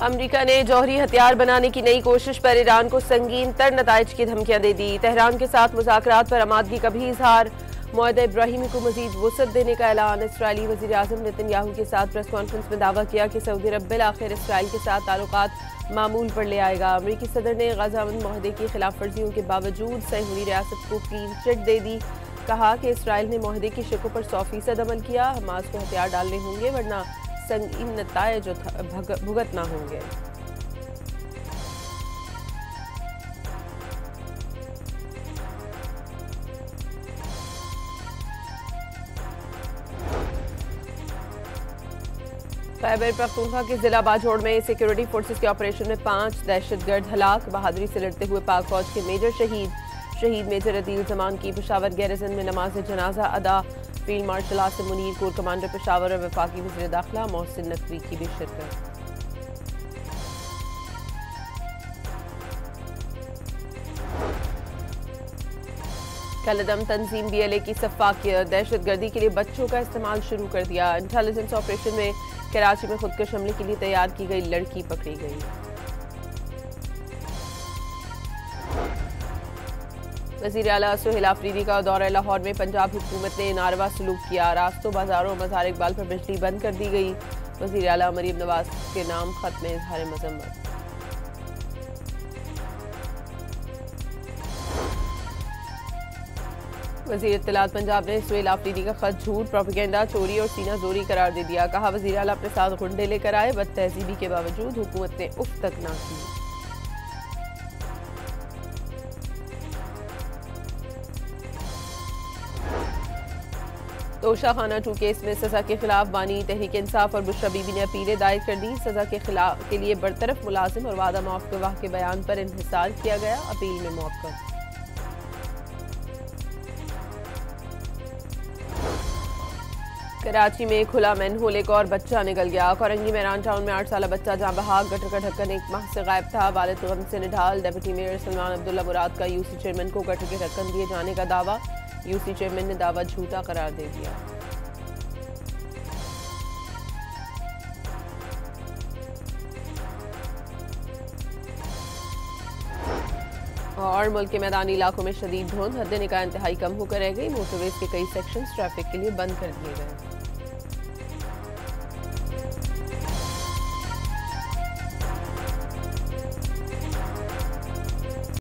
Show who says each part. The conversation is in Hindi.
Speaker 1: अमेरिका ने जौहरी हथियार बनाने की नई कोशिश पर ईरान को संगीन तर नताइज की धमकियां दे दी। तेहरान के साथ मुज़ाकरात पर आमादगी का भी इजहार। मुआहदा इब्राहिमी को मजीद वुसअत देने का ऐलान। इसराइली वज़ीर आज़म नेतन्याहू के साथ प्रेस कॉन्फ्रेंस में दावा किया कि सऊदी अरब बिलाखिर इसराइल के साथ ताल्लुकात मामूल पर ले आएगा। अमरीकी सदर ने गज़ावंद मुआहदे की खिलाफ वर्जियों के बावजूद सहूरी रियासत को क्लीन चिट दे दी। कहा कि इसराइल ने मुआहदे की शर्तों पर 100% अमल किया। हमास को हथियार डालने होंगे वरना संगीन नताइज भुगतना होंगे। खैबर पख्तूनख्वा के जिला बाजोड़ में सिक्योरिटी फोर्सेस के ऑपरेशन में 5 दहशतगर्द हलाक। बहादुरी से लड़ते हुए पाक फौज के मेजर शहीद मेजर अदील जमान की पेशावर गैरिजन में नमाज जनाजा अदा। Field marshal Asim Munir, core commander Peshawar और वफाकी वज़ीर दाखिला मोहसिन नकवी की भी शिरकत। कलदम तंजीम BLA की सफाकियत। दहशतगर्दी के लिए बच्चों का इस्तेमाल शुरू कर दिया। इंटेलिजेंस ऑपरेशन में कराची में खुदकश हमले के लिए तैयार की गई लड़की पकड़ी गई। वज़ीर आला सुहेल आफरीदी का दौरा लाहौर में। पंजाब हुकूमत ने नारवा सलूक किया। रास्तों, बाजारों, मज़ार इकबाल पर बिजली बंद कर दी गई। वज़ीर आला मरीम नवाज के नाम खत में इजहार मजम्मत। वज़ीर इत्तलात पंजाब ने सुहेल आफरीदी का खत झूठ, प्रोपेगेंडा, चोरी और सीना जोरी करार दे दिया। कहा वज़ीर आला अपने साथ गुंडे लेकर आए, बद तहजीबी के बावजूद हुकूमत ने उफ तक ना की। तोशा खाना 2 केस में सजा के खिलाफ बानी तहरीक इंसाफ और बुशरा बीबी ने अपीलें दायर कर दी। सजा के लिए बरतरफ मुलाजिम और वादा माफ गवाह के बयान पर इन्हिसार किया गया। अपील में मौक़िफ़। कराची में खुला मैनहोल, एक और बच्चा निकल गया। कोरंगी मैरान टाउन में 8 साला बच्चा जहां बहाक गटर का ढक्कन 1 माह से गायब था। वालिद गम से निढाल। डिप्टी मेयर सलमान अब्दुल्ला मुराद का UC चेयरमैन को गटर के ढक्कन दिए जाने का दावा। UC चेयरमैन ने दावा झूठा करार दे दिया। और मुल्क के मैदानी इलाकों में शदीद धुंध। हद निकाह इंतहाई कम होकर रह गई। मोटरवेज के कई सेक्शंस ट्रैफिक के लिए बंद कर दिए गए।